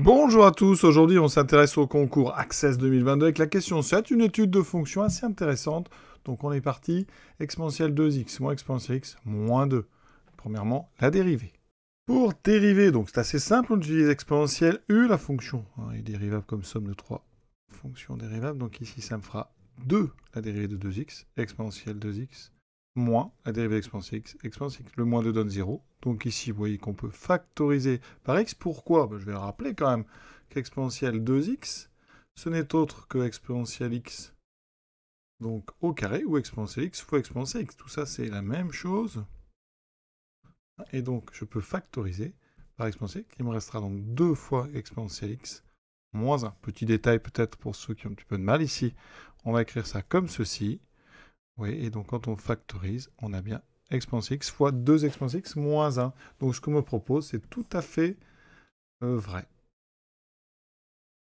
Bonjour à tous, aujourd'hui on s'intéresse au concours Access 2022 avec la question 7, une étude de fonction assez intéressante. Donc on est parti, exponentielle 2x moins exponentielle x moins 2. Premièrement, la dérivée. Pour dériver, donc c'est assez simple, on utilise exponentielle u, la fonction est dérivable comme somme de 3 fonctions dérivables. Donc ici ça me fera 2, la dérivée de 2x, exponentielle 2x, moins la dérivée exponentielle x, exponentielle x. Le moins 2 donne 0. Donc ici, vous voyez qu'on peut factoriser par x. Pourquoi? Je vais le rappeler quand même qu'exponentielle 2x, ce n'est autre que exponentielle x donc au carré, ou exponentielle x fois exponentielle x. Tout ça, c'est la même chose. Et donc, je peux factoriser par exponentielle x. Il me restera donc 2 fois exponentielle x moins 1. Petit détail peut-être pour ceux qui ont un petit peu de mal ici. On va écrire ça comme ceci. Oui, et donc quand on factorise, on a bien exponentielle x fois 2 exponentielle x moins 1. Donc ce qu'on me propose, c'est tout à fait vrai.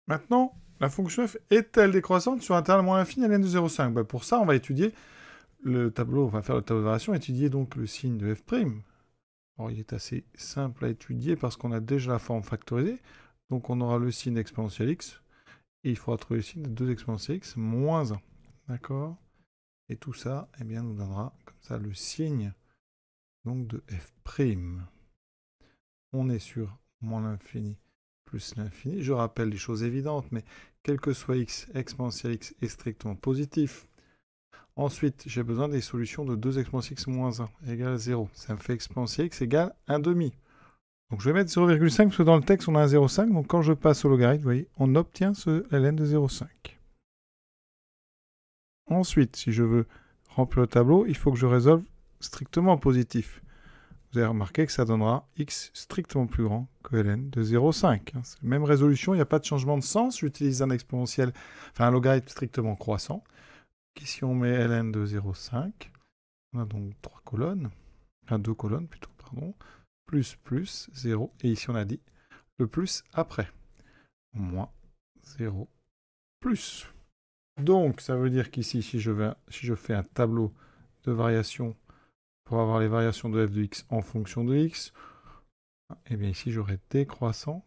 Maintenant, la fonction f est-elle décroissante sur intervalle moins l'infini à ln de 0,5? Pour ça, on va étudier le tableau, on va faire le tableau de variation, étudier donc le signe de f'. Alors, il est assez simple à étudier parce qu'on a déjà la forme factorisée. Donc on aura le signe exponentielle x, et il faudra trouver le signe de 2 exponentielle x moins 1. D'accord? Et tout ça, eh bien, nous donnera comme ça le signe donc de f'. On est sur moins l'infini plus l'infini. Je rappelle des choses évidentes, mais quel que soit x, exponentielle x est strictement positif. Ensuite, j'ai besoin des solutions de 2 exponentielle x moins 1 égale 0. Ça me fait exponentielle x égale 1,5. Donc je vais mettre 0,5 parce que dans le texte on a un 0,5. Donc quand je passe au logarithme, vous voyez, on obtient ce ln de 0,5. Ensuite, si je veux remplir le tableau, il faut que je résolve strictement positif. Vous avez remarqué que ça donnera x strictement plus grand que ln de 0,5. C'est la même résolution, il n'y a pas de changement de sens. J'utilise un exponentiel, enfin un logarithme strictement croissant. Ici, on met ln de 0,5. On a donc 3 colonnes, enfin 2 colonnes plutôt, pardon. Plus, 0. Et ici, on a dit le plus après. Moins 0, plus. Donc, ça veut dire qu'ici, si je fais un tableau de variation pour avoir les variations de f de x en fonction de x, et bien ici j'aurai décroissant,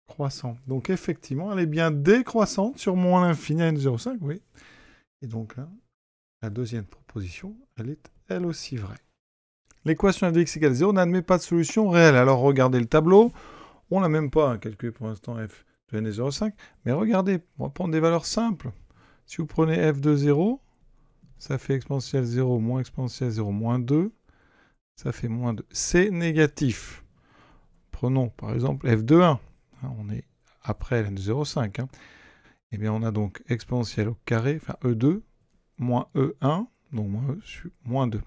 croissant. Donc effectivement, elle est bien décroissante sur moins l'infini à n0,5, oui. Et donc là, la deuxième proposition, elle est elle aussi vraie. L'équation f de x égale 0 n'admet pas de solution réelle. Alors regardez le tableau, on n'a même pas calculé pour l'instant f de n est 0,5, mais regardez, on va prendre des valeurs simples. Si vous prenez f de 0, ça fait exponentielle 0 moins exponentielle 0 moins 2, ça fait moins 2. C'est négatif. Prenons par exemple f de 1. On est après ln de 0,5. Eh bien, on a donc exponentielle au carré, enfin e2, moins e1, donc moins e sur moins 2.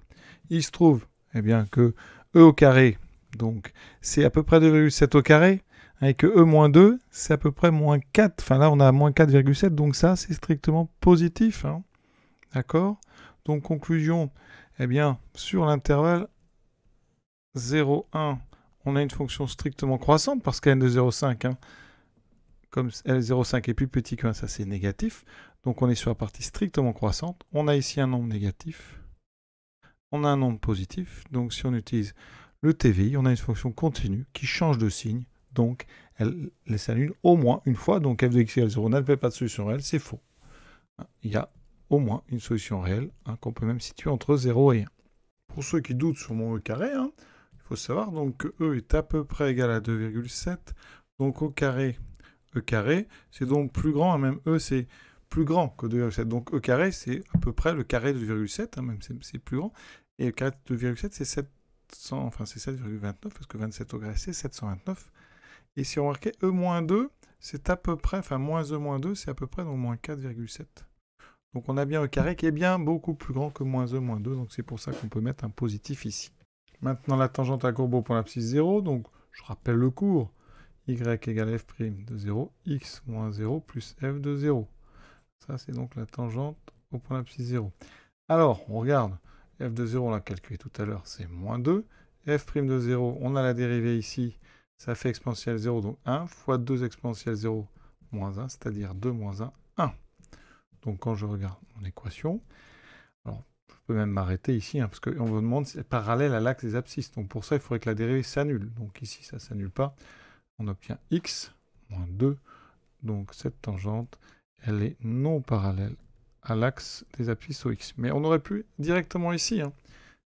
Il se trouve eh bien, que e au carré, donc c'est à peu près 2,7 au carré, et que e moins 2, c'est à peu près moins 4. Enfin là, on a moins 4,7, donc ça, c'est strictement positif. D'accord? Donc, conclusion, eh bien, sur l'intervalle 0,1, on a une fonction strictement croissante parce qu'elle est de 0,5. Comme L 0,5 est plus petit que 1, ça c'est négatif. Donc on est sur la partie strictement croissante. On a ici un nombre négatif. On a un nombre positif. Donc si on utilise le TVI, on a une fonction continue qui change de signe. Donc elle s'annule au moins une fois. Donc f de x égale 0 n'admet pas de solution réelle, c'est faux. Il y a au moins une solution réelle qu'on peut même situer entre 0 et 1. Pour ceux qui doutent sur mon e carré, il faut savoir donc que e est à peu près égal à 2,7. Donc au carré, e carré, c'est donc plus grand, même e c'est plus grand que 2,7. Donc e carré, c'est à peu près le carré de 2,7, même c'est plus grand. Et le carré de 2,7, c'est 700, enfin c'est 7,29, parce que 27 au carré, c'est 729. Et si on remarquait e moins 2, c'est à peu près, enfin moins e moins 2, c'est à peu près donc moins 4,7. Donc on a bien e carré qui est bien beaucoup plus grand que moins e moins 2, donc c'est pour ça qu'on peut mettre un positif ici. Maintenant la tangente à la courbe au point d'abscisse 0, donc je rappelle le cours. Y égale f' de 0, x moins 0 plus f de 0. Ça, c'est donc la tangente au point d'abscisse 0. Alors, on regarde. F de 0, on l'a calculé tout à l'heure, c'est moins 2. F' de 0, on a la dérivée ici. Ça fait exponentielle 0, donc 1 fois 2 exponentielle 0 moins 1, c'est-à-dire 2 moins 1, 1. Donc, quand je regarde mon équation, alors, je peux même m'arrêter ici, parce qu'on me demande si c'est parallèle à l'axe des abscisses. Donc, pour ça, il faudrait que la dérivée s'annule. Donc, ici, ça ne s'annule pas. On obtient x moins 2. Donc cette tangente, elle est non parallèle à l'axe des appuis au x. Mais on aurait pu directement ici. Hein.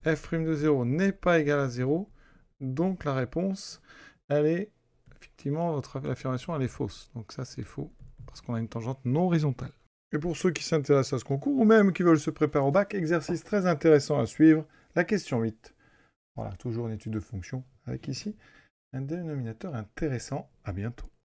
f' de 0 n'est pas égal à 0. Donc la réponse, elle est, effectivement, votre affirmation, elle est fausse. Donc ça, c'est faux, parce qu'on a une tangente non horizontale. Et pour ceux qui s'intéressent à ce concours, ou même qui veulent se préparer au bac, exercice très intéressant à suivre, la question 8. Voilà, toujours une étude de fonction, avec ici un dénominateur intéressant. À bientôt.